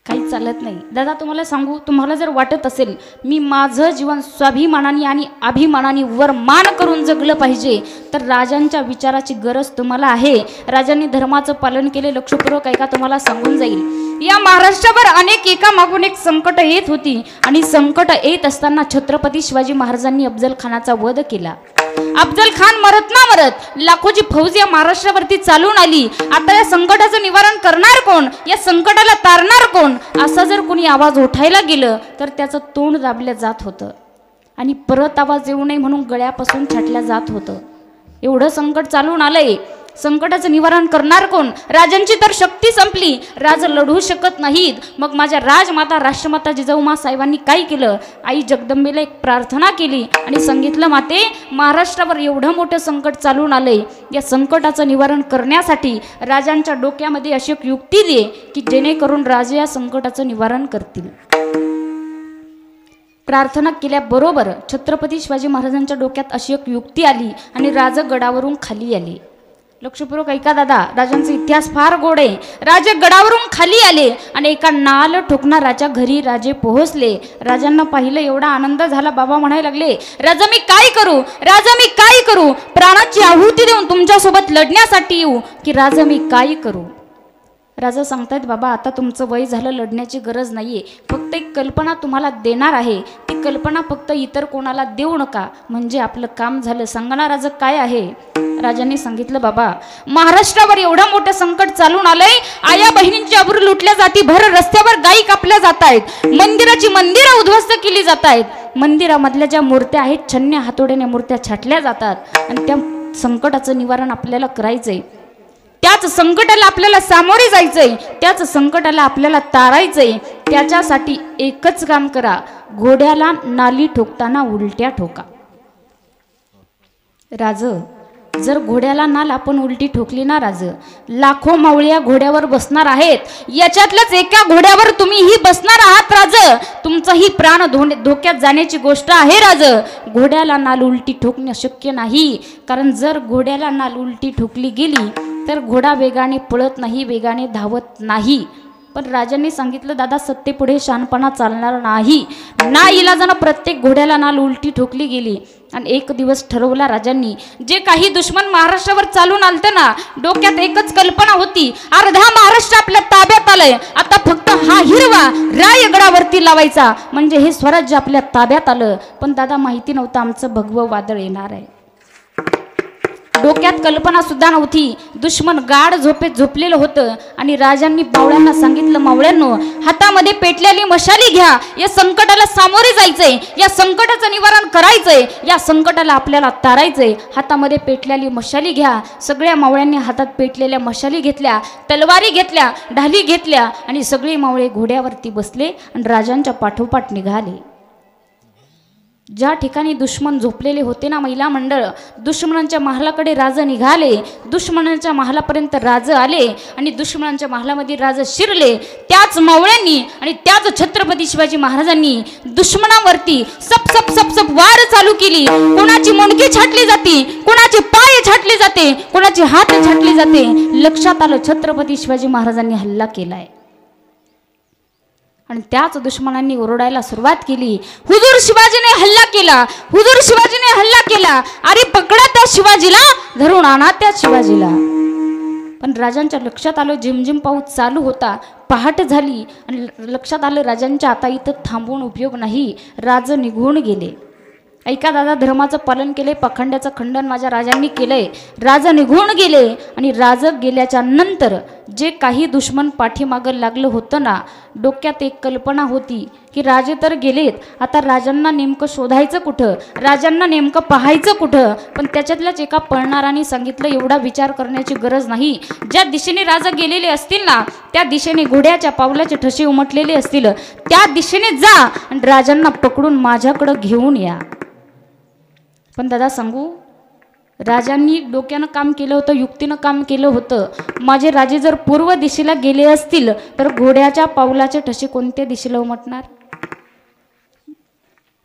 काही चालत नाही. दादा तुम्हाला सांगू, तुम्हाला जर वाटत असेल मी माझं जीवन स्वाभिमानाने आणि अभिमानाने वर मान करून जगलं पाहिजे, तर राजांच्या विचाराची गरज तुम्हाला आहे. राजांनी धर्माचं पालन केले. लक्षपूर्वक ऐका, तुम्हाला सांगून जाईल. या महाराष्ट्रावर अनेक एका मागून एक संकट येत होती आणि संकट येत असताना छत्रपती शिवाजी महाराजांनी अफजल खानाचा वध केला. अफजल खान मरत ना मरत लाखोची फौज या महाराष्ट्रावरती चालून आली. आता या संकटाचं निवारण करणार कोण? या संकटाला तारणार कोण? असा जर कोणी आवाज उठायला गेलं तर त्याचं तोंड दाबलं जात होतं आणि परत आवाज येऊ नये म्हणून गळ्यापासून छाटल्या जात होतं. एवढं संकट चालून आलंय. संकटाचं निवारण करणार कोण? राजांची तर शक्ती संपली, राज लढू शकत नाहीत. मग माझ्या राजमाता राष्ट्रमाता जिजाऊ मा साहेबांनी काय केलं? आई जगदंबेला एक प्रार्थना केली आणि सांगितलं, माते महाराष्ट्रावर एवढं मोठं संकट चालून आलंय, या संकटाचं निवारण करण्यासाठी राजांच्या डोक्यामध्ये अशी एक युक्ती दे की जेणेकरून राजे या संकटाचं निवारण करतील. प्रार्थना केल्याबरोबर छत्रपती शिवाजी महाराजांच्या डोक्यात अशी एक युक्ती आली आणि राजा गडावरून खाली आले. लक्षपूर्वक ऐका दादा, राजांचा इतिहास फार गोड आहे. राजे गडावरून खाली आले आणि एका नाल ठोकणाराच्या घरी राजे पोहोचले. राजांना पाहिलं, एवढा आनंद झाला. बाबा म्हणायला लागले, राजा मी काय करू? राजा मी काय करू? प्राणाची आहुती देऊन तुमच्यासोबत लढण्यासाठी येऊ की राजा मी काय करू? राजा सांगतायत, बाबा आता तुमचं वय झालं, लढण्याची गरज नाहीये. फक्त एक कल्पना तुम्हाला देणार आहे, ती कल्पना फक्त इतर कोणाला देऊ नका, म्हणजे आपलं काम झालं. सांगा ना राजा काय आहे? राजांनी सांगितलं, बाबा महाराष्ट्रावर एवढं मोठं संकट चालून आलंय, आया बहिणींची अब्रू लुटल्या जाती, भर रस्त्यावर गायी कापल्या जात आहेत, मंदिराची मंदिरं उद्ध्वस्त केली जात आहेत, मंदिरामधल्या ज्या मूर्त्या आहेत छन्य हातोड्याने मूर्त्या छाटल्या जातात आणि त्या संकटाचं निवारण आपल्याला करायचंय. त्याच संकटाला आपल्याला सामोरे जायचंय, त्याच संकटाला आपल्याला तारायचंय. त्याच्यासाठी एकच काम करा, घोड्याला नाली ठोकताना उलट्या ठोका. राज जर घोड्याला नाल आपण उलटी ठोकली ना राज, लाखो मावळ्या घोड्यावर बसणार आहेत, याच्यातल्याच एका घोड्यावर तुम्हीही बसणार आहात राज, तुमचाही प्राण धोक्यात जाण्याची गोष्ट आहे राज. घोड्याला नाल उलटी ठोकणे शक्य नाही, कारण जर घोड्याला नाल उलटी ठोकली गेली तर घोडा वेगाने पळत नाही, वेगाने धावत नाही. पण राजांनी सांगितलं दादा सत्तेपुढे शहाणपणा चालणार नाही. ना इलाजानं प्रत्येक घोड्याला नाल उलटी ठोकली गेली. आणि एक दिवस ठरवला राजांनी, जे काही दुश्मन महाराष्ट्रावर चालून आलतं ना, डोक्यात एकच कल्पना होती, अर्धा महाराष्ट्र आपल्या ताब्यात आलंय, आता फक्त हा हिरवा रायगडावरती लावायचा म्हणजे हे स्वराज्य आपल्या ताब्यात आलं. पण दादा माहिती नव्हतं आमचं भगवं वादळ येणार आहे. डोक्यात कल्पना सुद्धा नव्हती. दुश्मन गाढ झोपेत झोपलेलं होतं आणि राजांनी मावळ्यांना सांगितलं, मावळ्यांनो हातामध्ये पेटलेली मशाली घ्या, या संकटाला सामोरे जायचंय, या संकटाचं निवारण करायचंय, या संकटाला आपल्याला तारायचंय. हातामध्ये पेटलेली मशाली घ्या. सगळ्या मावळ्यांनी हातात पेटलेल्या मशाली घेतल्या, तलवारी घेतल्या, ढाली घेतल्या आणि सगळे मावळे घोड्यावरती बसले आणि राजांच्या पाठोपाठ निघाले. ज्या ठिकाणी दुश्मन झोपलेले होते ना महिला मंडळ, दुश्मनांच्या महालाकडे राजे निघाले. दुश्मनांच्या महालापर्यंत राजे आले आणि दुश्मनांच्या महालामध्ये राजे शिरले. त्याच मावळ्यांनी आणि त्याच छत्रपती शिवाजी महाराजांनी दुश्मनावरती सप सप सप सप वार चालू केली. कोणाची मुंडकी छाटली जाते, कोणाचे पाय छाटले जाते, कोणाचे हात छाटले जाते. लक्षात आलं छत्रपती शिवाजी महाराजांनी हल्ला केलाय. आणि त्याच दुश्मनांनी ओरडायला सुरुवात केली, हुजूर शिवाजीने हल्ला केला, हुजूर शिवाजीने हल्ला केला, अरे पकडा त्या शिवाजीला, धरून आणा त्या शिवाजीला. पण राजांच्या लक्षात आलं झिमझिम पाऊस चालू होता, पहाट झाली आणि लक्षात आलं राजांच्या आता इथं थांबून उपयोग नाही. राज निघून गेले. ऐका दादा, धर्माचं पालन केले, पाखंड्याचं खंडन माझ्या राजांनी केलंय. राजा निघून गेले आणि राज गेल्याच्या नंतर जे काही दुश्मन पाठीमागं लागलं होतं ना, डोक्यात एक कल्पना होती की राजे तर गेलेत, आता राजांना नेमकं शोधायचं कुठं, राजांना नेमकं पाहायचं कुठं. पण त्याच्यातल्याच एका पळणाराने सांगितलं, एवढा विचार करण्याची गरज नाही, ज्या दिशेने राजा गेलेले असतील ना, त्या दिशेने घोड्याच्या पावलाचे ठसे उमटलेले असतील, त्या दिशेने जा आणि राजांना पकडून माझ्याकडं घेऊन या. पण दादा सांगू, राजांनी डोक्यानं काम केलं होतं, युक्तीनं काम केलं होतं. माझे राजे जर पूर्व दिशेला गेले असतील तर घोड्याच्या पावलाचे ठसे कोणत्या दिशेला उमटणार?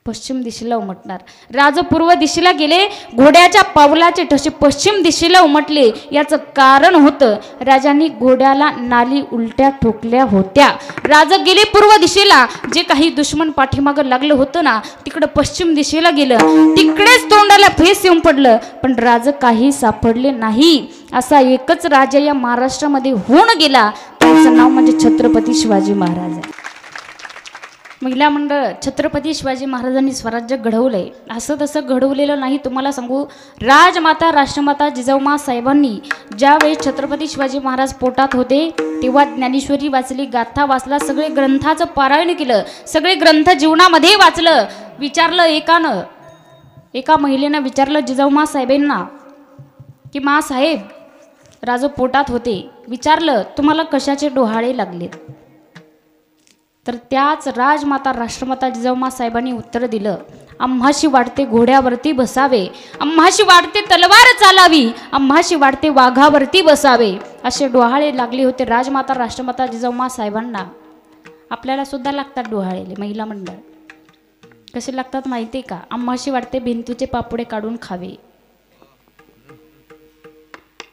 पश्चिम दिशेला उमटणार. राज पूर्व दिशेला गेले, घोड्याच्या पावलाचे ठसे पश्चिम दिशेला उमटले. याचं कारण होतं राजांनी घोड्याला नाली उलट्या ठोकल्या होत्या. राज गेले पूर्व दिशेला, जे काही दुश्मन पाठीमागं लागलं होतं ना, तिकडं पश्चिम दिशेला गेलं, तिकडेच तोंडाला फेस येऊन पडलं. पण राज काही सापडले नाही. असा एकच राजा या महाराष्ट्रामध्ये होऊन गेला, त्याचं नाव म्हणजे छत्रपती शिवाजी महाराज आहे. महिला मंडळ, छत्रपती शिवाजी महाराजांनी स्वराज्य घडवलंय, असं तसं घडवलेलं नाही. तुम्हाला सांगू, राजमाता राष्ट्रमाता जिजाऊमा साहेबांनी ज्यावेळेस छत्रपती शिवाजी महाराज पोटात होते तेव्हा ज्ञानेश्वरी वाचली, गाथा वाचला, सगळे ग्रंथाचं पारायण केलं, सगळे ग्रंथ जीवनामध्ये वाचलं. विचारलं एका महिलेनं विचारलं जिजाऊमा साहेबांना की मा साहेब, राज पोटात होते, विचारलं तुम्हाला कशाचे डोहाळे लागलेत? तर त्याच राजमाता राष्ट्रमाता जिजाऊमा साहेबांनी उत्तर दिलं, आम्हाशी वाटते घोड्यावरती बसावे, आम्हाशी वाटते तलवार चालावी, आम्हाशी वाटते वाघावरती बसावे. असे डोहाळे लागले होते राजमाता राष्ट्रमाता जिजाऊमा साहेबांना. आपल्याला सुद्धा लागतात डोहाळे. महिला मंडळ कसे लागतात माहिती का? आम्हाशी वाटते भिंतीचे पापुडे काढून खावे.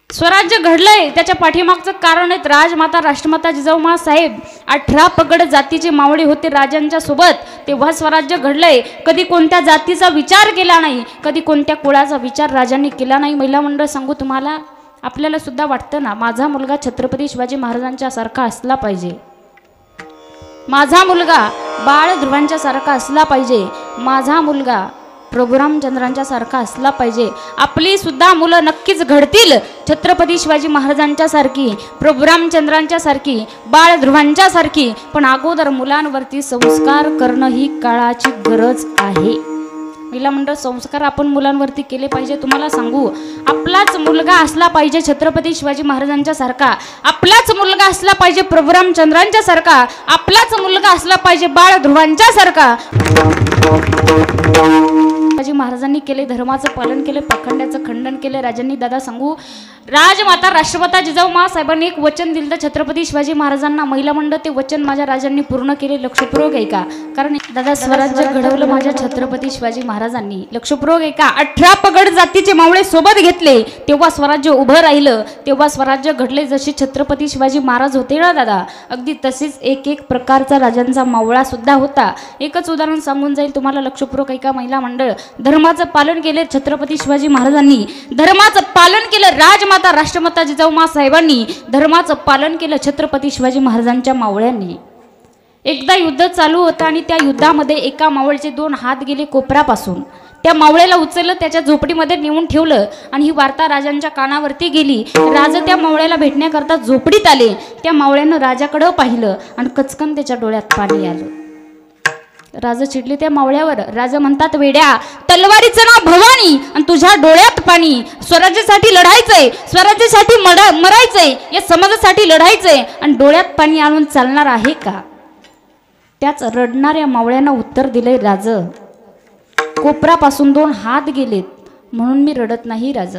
स्वराज्य घडलंय त्याच्या पाठीमागचं कारण आहेत राजमाता राष्ट्रमाता जिजाऊमा साहेब. 18 पगड जातीचे मावळे होते राजांच्या सोबत, तेव्हा स्वराज्य घडलंय. कधी कोणत्या जातीचा विचार केला नाही, कधी कोणत्या कुळाचा विचार राजांनी केला नाही. महिला मंडळ सांगू तुम्हाला, आपल्याला सुद्धा वाटतं ना, माझा मुलगा छत्रपती शिवाजी महाराजांच्या सारखा असला पाहिजे, माझा मुलगा बाळ ध्रुवांच्या सारखा असला पाहिजे, माझा मुलगा प्रभू रामचंद्रांच्या सारखा असला पाहिजे. आपली सुद्धा मुलं नक्कीच घडतील छत्रपती शिवाजी महाराजांच्या सारखी, प्रभू रामचंद्रांच्या सारखी, बाळ ध्रुवांच्या सारखी. पण अगोदर मुलांवरती संस्कार करणं ही काळाची गरज आहे. महिला मंडळ, संस्कार आपण मुलांवरती केले पाहिजे. तुम्हाला सांगू, आपलाच मुलगा असला पाहिजे छत्रपती शिवाजी महाराजांच्या सारखा, आपलाच मुलगा असला पाहिजे प्रभू रामचंद्रांच्या सारखा, आपलाच मुलगा असला पाहिजे बाळ ध्रुवांच्या सारखा. शिवाजी महाराजांनी केले, धर्माचं पालन केलं, पाखंड्याचं खंडन केलं. राजांनी दादा सांगू, राजमाता राष्ट्रमाता जिजाऊ साहेबांनी एक वचन दिलं छत्रपती शिवाजी महाराजांना, महिला मंडळ. ते वचन माझ्या राजांनी पूर्ण केले. लक्षपूर्वक आहे का? कारण दादा स्वराज्य घडवलं माझ्या छत्रपती शिवाजी महाराजांनी. लक्षपूर्वक आहे का? 18 पगड जातीचे मावळे सोबत घेतले, तेव्हा स्वराज्य उभं राहिलं, तेव्हा स्वराज्य घडले. जसे छत्रपती शिवाजी महाराज होते ना दादा, अगदी तसेच एक एक प्रकारचा राजांचा मावळा सुद्धा होता. एकच उदाहरण सांगून जाईल तुम्हाला. लक्षपूर्वक आहे का? महिला मंडळ. धर्माचं पालन केले छत्रपती शिवाजी महाराजांनी, धर्माचं पालन केलं राजमाता राष्ट्रमाता जिजाऊ साहेबांनी, धर्माचं पालन केलं छत्रपती शिवाजी महाराजांच्या मावळ्यांनी. एकदा युद्ध चालू होतं आणि त्या युद्धामध्ये एका मावळचे 2 हात गेले कोपरापासून. त्या मावळ्याला उचललं, त्याच्या झोपडीमध्ये नेऊन ठेवलं आणि ही वार्ता राजांच्या कानावरती गेली. राजा त्या मावळ्याला भेटण्याकरता झोपडीत आले. त्या मावळ्यानं राजाकडं पाहिलं आणि कचकन त्याच्या डोळ्यात पाणी आलं. राजा चिडले त्या मावळ्यावर. राजा म्हणतात, वेड्या, तलवारीचं नाव भवानी आणि तुझ्या डोळ्यात पाणी. स्वराज्यासाठी लढायचंय, स्वराज्यासाठी मरायचंय, या समाजासाठी लढायचंय आणि डोळ्यात पाणी आणून चालणार आहे का? त्याच रडणाऱ्या मावळ्यानं उत्तर दिलंय, राज, कोपरापासून 2 हात गेलेत म्हणून मी रडत नाही राज.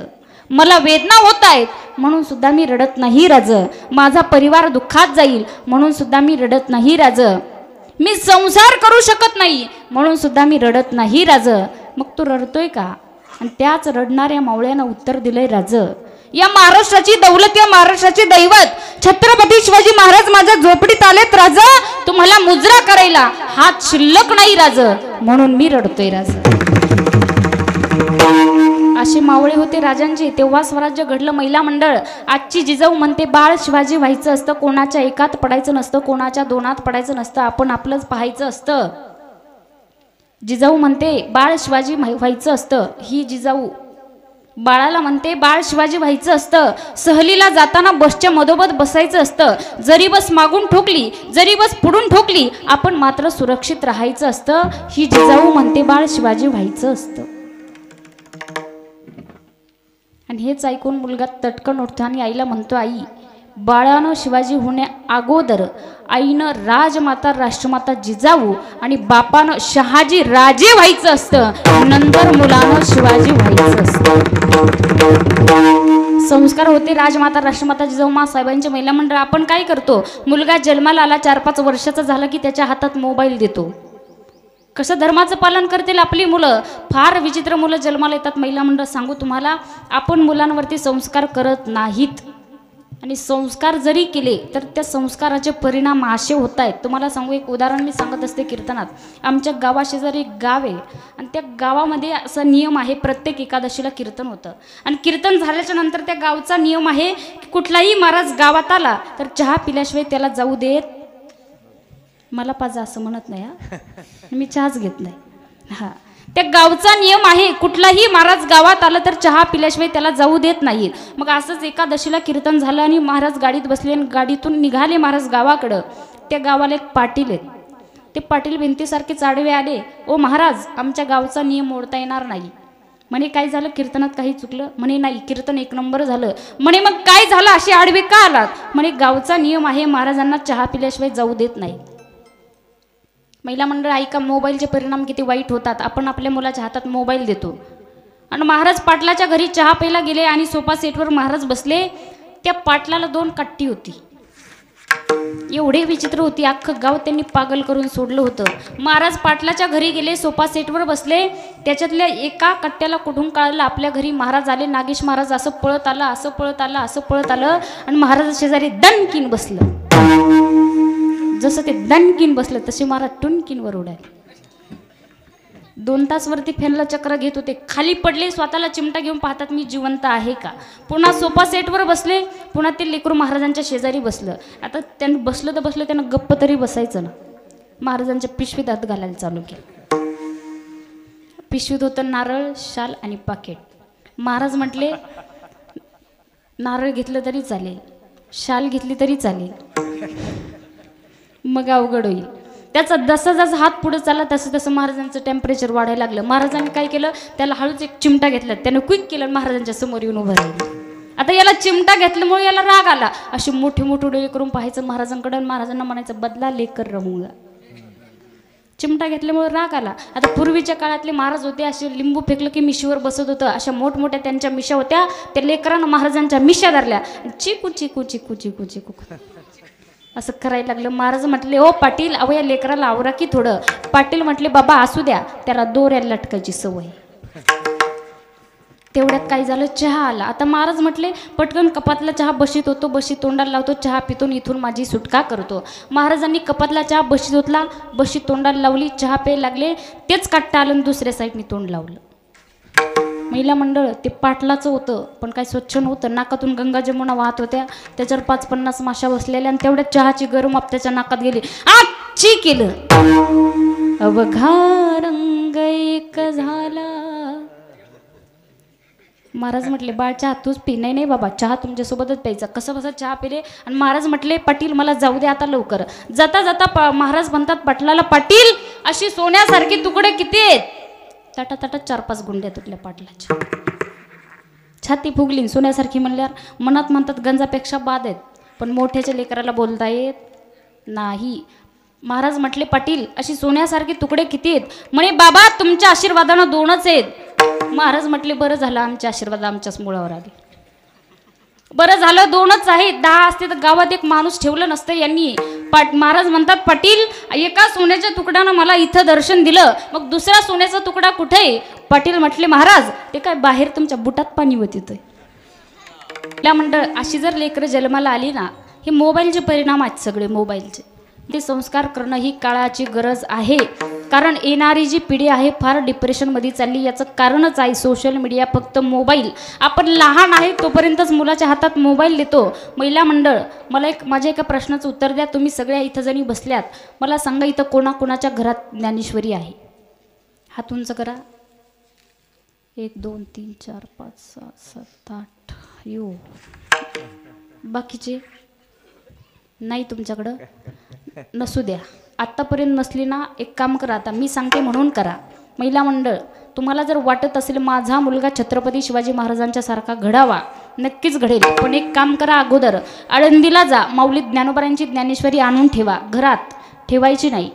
मला वेदना होत आहेत म्हणून सुद्धा मी रडत नाही राज. माझा परिवार दुःखात जाईल म्हणून सुद्धा मी रडत नाही राज. मी संसार करू शकत नाही म्हणून सुद्धा मी रडत नाही राज. मग तू रडतोय का? आणि त्याच रडणाऱ्या मावळ्यानं उत्तर दिलंय, राज, या महाराष्ट्राची दौलत, या महाराष्ट्राचे दैवत छत्रपती शिवाजी महाराज माझ्या झोपडीत आलेत राज. तुम्हाला मुजरा करायला हात शिल्लक नाही राज, म्हणून मी रडतोय राज. असे मावळे होते राजांचे. तेव्हा स्वराज्य घडलं. महिला मंडळ. आजची जिजाऊ म्हणते, बाळ शिवाजी व्हायचं असतं, कोणाच्या एकात पडायचं नसतं, कोणाच्या 2आत पडायचं नसतं, आपण आपलंच पाहायचं असतं. जिजाऊ म्हणते बाळ शिवाजी व्हायचं असतं. ही जिजाऊ बाळाला म्हणते बाळ शिवाजी व्हायचं असतं. सहलीला जाताना बसच्या मधोमध बसायचं असतं. जरी बस मागून ठोकली, जरी बस पुढून ठोकली, आपण मात्र सुरक्षित राहायचं असतं. ही जिजाऊ म्हणते बाळ शिवाजी व्हायचं असतं. आणि हेच ऐकून मुलगा तटकन उठतो आणि आईला म्हणतो, आई, बाळानं शिवाजी होण्या अगोदर आईनं राजमाता राष्ट्रमाता जिजाऊ आणि बापानं शहाजी राजे व्हायचं असतं, नंतर मुलानं शिवाजी व्हायचं असतं. संस्कार होते राजमाता राष्ट्रमाता जिजाऊ साहेबांचे. महिला मंडळ. आपण काय करतो? मुलगा जन्माला आला, 4-5 वर्षाचा झाला की त्याच्या हातात मोबाईल देतो. कसं धर्माचं पालन करतील आपली मुलं? फार विचित्र मुलं जन्माला येतात. महिला मंडळ. सांगू तुम्हाला, आपण मुलांवरती संस्कार करत नाहीत आणि संस्कार जरी केले तर त्या संस्काराचे परिणाम असे होत आहेत. तुम्हाला सांगू, एक उदाहरण मी सांगत असते कीर्तनात. आमच्या गावाशेजारी एक गाव आहे आणि त्या गावामध्ये असा नियम आहे, प्रत्येक एकादशीला कीर्तन होतं आणि कीर्तन झाल्याच्या नंतर त्या गावचा नियम आहे की कुठलाही महाराज गावात आला तर चहा पिल्याशिवाय त्याला जाऊ देत. मला पाजा असं म्हणत नाही, हा, मी चहाच घेत नाही. हा, त्या गावचा नियम आहे, कुठलाही महाराज गावात आलं तर चहा पिल्याशिवाय त्याला जाऊ देत नाहीत. मग असंच एकादशीला कीर्तन झालं आणि महाराज गाडीत बसले आणि गाडीतून निघाले महाराज गावाकडं. त्या गावाला एक पाटील आहेत. ते पाटील भिंतीसारखे चाडवे आले, ओ महाराज, आमच्या गावचा नियम मोडता येणार नाही. म्हणे काय झालं? कीर्तनात काही चुकलं? म्हणे नाही, कीर्तन 1 नंबर झालं. म्हणे मग काय झालं? असे आडवे का आलात? म्हणे गावचा नियम आहे, महाराजांना चहा पिल्याशिवाय जाऊ देत नाही. महिला मंडळ. ऐका, मोबाईलचे परिणाम किती वाईट होतात. आपण आपल्या मुलाच्या हातात मोबाईल देतो आणि महाराज पाटलाच्या घरी चहा प्यायला गेले आणि सोफा सेटवर महाराज बसले. त्या पाटलाला 2 कट्टी होती. एवढे विचित्र होती, अख्खं गाव त्यांनी पागल करून सोडलं होतं. महाराज पाटलाच्या घरी गेले, सोफा सेटवर बसले. त्याच्यातल्या एका कट्ट्याला कुठून कळलं आपल्या घरी महाराज आले. नागेश महाराज असं पळत आलं, असं पळत आलं, असं पळत आलं आणि महाराज शेजारी दणकीन बसलं. जसं ते दणकीन बसलं तसे महाराज टुनकीनवर उडाले. 2 तास वरती फॅनला चक्र घेत होते. खाली पडले, स्वतःला चिमटा घेऊन पाहतात मी जिवंत आहे का. पुन्हा सोफा सेटवर बसले. पुन्हा ते लेकरू महाराजांच्या शेजारी बसलं. आता त्यानं बसलं तर बसलं, त्यानं गप्प तरी बसायचं ना. महाराजांच्या पिशवीत हात घालायला चालू केलं. पिशवीत होतं नारळ, शाल आणि पाकिट. महाराज म्हटले, नारळ घेतलं तरी चालेल, शाल घेतली तरी चालेल, मग अवघड होईल. त्याचा जसा जसा हात पुढे चालला तसं तसं महाराजांचं टेम्परेचर वाढायला लागलं. महाराजांनी काय केलं? त्याला हळूच एक चिमटा घेतला. त्यानं क्विक केलं, महाराजांच्या समोर येऊन उभं राहिलं. आता याला चिमटा घेतल्यामुळे याला राग आला. अशी मोठे मोठे डोळे करून पाहायचं महाराजांकडे. महाराजांना म्हणायचं, बदला लेकर रहूंगा. चिमटा घेतल्यामुळे राग आला. आता पूर्वीच्या काळातले महाराज होते असे लिंबू फेकलं की मिशीवर बसत होतं, अशा मोठमोठ्या त्यांच्या मिशा होत्या. त्या लेकरानं महाराजांच्या मिशा धरल्या, चिकू चिकू चिकू चिकू चिकू असं करायला लागलं. महाराज म्हटले ओ पाटील, अहो या लेकराला आवरा की थोडं. पाटील म्हटले बाबा असू द्या, त्याला दोऱ्याला लटकायची सवय. तेवढ्यात काय झालं, चहा आला. आता महाराज म्हटले पटकन कपातला चहा बशीत होतो, बशी तोंडाला लावतो, चहा पितून इथून माझी सुटका करतो. महाराजांनी कपातला चहा बशीत होतला, बशी तोंडाला लावली, चहा प्यायला लागले. तेच काटता आलं, दुसऱ्या साईडने तोंड लावलं. महिला मंडळ ते पाटलाचं होतं, पण काय स्वच्छ नव्हतं. नाकातून गंगा जमुना वाहत होत्या, त्याच्यावर 5-50 माशा बसलेल्या, आणि तेवढ्या चहाची गरम आप त्याच्या नाकात गेली. आची केलं, अवघा रंग एक झाला. महाराज म्हटले बाळ चहा तूच पी. नाही नाही बाबा, चहा तुमच्यासोबतच प्यायचा. कसं बसा चहा पिले. आणि महाराज म्हटले पाटील मला जाऊ दे आता लवकर. जाता जाता महाराज म्हणतात पाटलाला, पाटील अशी सोन्यासारखी तुकडे किती आहेत? ताटा ताटा 4-5 गुंड्या तुटल्या पाटलाच्या. छाती फुगली. सोन्यासारखी म्हणल्यावर मनात म्हणतात गंजापेक्षा बाद आहेत, पण मोठ्याच्या लेकराला बोलता येत नाही. महाराज म्हटले पाटील अशी सोन्यासारखी तुकडे किती आहेत? म्हणे बाबा तुमच्या आशीर्वादानं 2च आहेत. महाराज म्हटले बरं झालं, आमच्या आशीर्वाद आमच्याच मुळावर आले. बरं झालं 2च आहेत, 10 असते तर गावात एक माणूस ठेवलं नसतं यांनी. महाराज म्हणतात पाटील एका सोन्याच्या तुकड्यानं मला इथं दर्शन दिलं, मग दुसरा सोन्याचा तुकडा कुठे आहे? पाटील म्हटले महाराज ते काय बाहेर तुमच्या बुटात पाणी होत येतंय. त्या मंडळ अशी जर लेकरं जन्माला आली ना, हे मोबाईलचे परिणाम आहेत सगळे. मोबाईलचे ते संस्कार करणं ही काळाची गरज आहे. कारण येणारी जी पिढी आहे फार डिप्रेशनमध्ये चालली. याचं कारणच आहे सोशल मीडिया, फक्त मोबाईल. आपण लहान आहे तोपर्यंतच मुलाच्या हातात मोबाईल देतो. महिला मंडळ मला माझ्या एका प्रश्नाचं उत्तर द्या. तुम्ही सगळ्या इथं जणी बसल्यात, मला सांगा इथं कोणाकोणाच्या घरात ज्ञानेश्वरी आहे? हात उंच करा. 1 2 3 4 5 6 7 8 यो. बाकीचे नाही तुमच्याकडं? नसू द्या. आत्तापर्यंत नसली ना, एक काम करा, आता मी सांगते म्हणून करा. महिला मंडळ तुम्हाला जर वाटत असेल माझा मुलगा छत्रपती शिवाजी महाराजांच्या सारखा घडावा, नक्कीच घडेल. पण एक काम करा, अगोदर आळंदीला जा, माऊली ज्ञानोबांची ज्ञानेश्वरी आणून ठेवा. घरात ठेवायची नाही.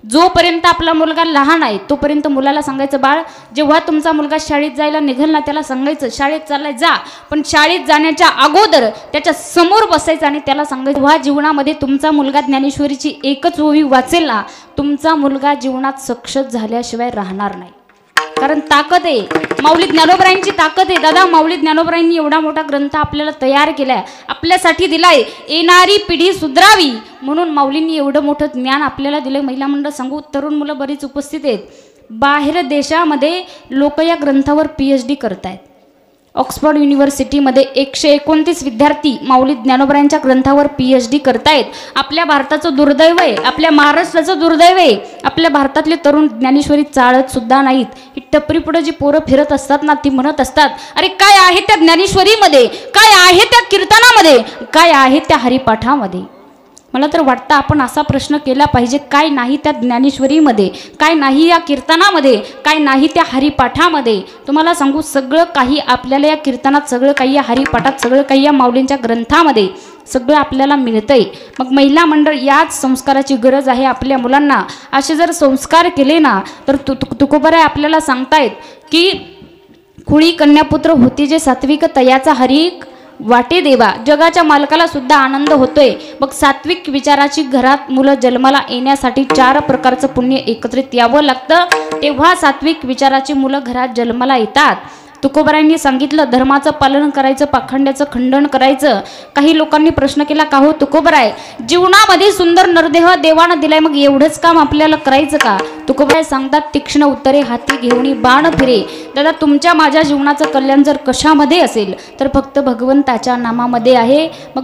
जोपर्यंत आपला मुलगा लहान आहे तोपर्यंत मुलाला सांगायचं बाळ जेव्हा तुमचा मुलगा शाळेत जायला निघेल ना, त्याला सांगायचं शाळेत चाललाय जा, पण शाळेत जाण्याच्या अगोदर त्याच्या समोर बसायचं आणि त्याला सांगायचं जेव्हा जीवनामध्ये तुमचा मुलगा ज्ञानेश्वरीची एकच ओवी वाचेल ना, तुमचा मुलगा जीवनात सक्सेस झाल्याशिवाय राहणार नाही. कारण ताकद आहे, माऊली ज्ञानोबरायांची ताकद आहे. दादा माऊली ज्ञानोबरायांनी एवढा मोठा ग्रंथ आपल्याला तयार केलाय, आपल्यासाठी दिलाय. येणारी पिढी सुधरावी म्हणून माऊलींनी एवढं मोठं ज्ञान आपल्याला दिलं. महिला मंडळ सांगू, तरुण मुलं बरीच उपस्थित आहेत. बाहेर देशामध्ये लोक या ग्रंथावर PhD करतायत. ऑक्सफर्ड युनिव्हर्सिटीमध्ये 129 विद्यार्थी माऊली ज्ञानोबरायांच्या ग्रंथावर PhD करतायत. आपल्या भारताचं दुर्दैव आहे, आपल्या महाराष्ट्राचं दुर्दैव आहे. आपल्या भारतातले तरुण ज्ञानेश्वरी चाळत सुद्धा नाहीत. ही टपरी पुढे जी पोरं फिरत असतात ना, ती म्हणत असतात अरे काय आहे त्या ज्ञानेश्वरीमध्ये, काय आहे त्या कीर्तनामध्ये, काय आहे त्या हरिपाठामध्ये. मला तर वाटतं आपण असा प्रश्न केला पाहिजे, काय नाही त्या ज्ञानेश्वरीमध्ये, काय नाही या कीर्तनामध्ये, काय नाही त्या हरिपाठामध्ये. तुम्हाला सांगू सगळं काही आपल्याला या कीर्तनात, सगळं काही या हरिपाठात, सगळं काही या माऊलींच्या ग्रंथामध्ये सगळं आपल्याला मिळतंय. मग महिला मंडळ याच संस्काराची गरज आहे आपल्या मुलांना. असे जर संस्कार केले ना तर तुकोबाराय आपल्याला सांगतायत की खुळी कन्यापुत्र होती जे सात्विक तयाचा हरिक वाटे देवा. जगाच्या मालकाला सुद्धा आनंद होतोय. मग सात्विक विचाराची घरात मुलं जन्माला येण्यासाठी 4 प्रकारचं पुण्य एकत्रित यावं लागतं, तेव्हा सात्विक विचाराची मुलं घरात जन्माला येतात. तुकोबारायांनी सांगितलं धर्माचं पालन करायचं, पाखंड्याचं खंडन करायचं. काही लोकांनी प्रश्न केला का हो तुकोबाराय जीवनामध्ये सुंदर नरदेह देवानं दिलाय, मग एवढंच काम आपल्याला करायचं का? तुकोबाराय सांगतात तीक्ष्ण उत्तरे हाती घेऊन बाण फिरे. दादा तुमच्या माझ्या जीवनाचं कल्याण जर कशामध्ये असेल तर फक्त भगवंताच्या नामामध्ये आहे. मग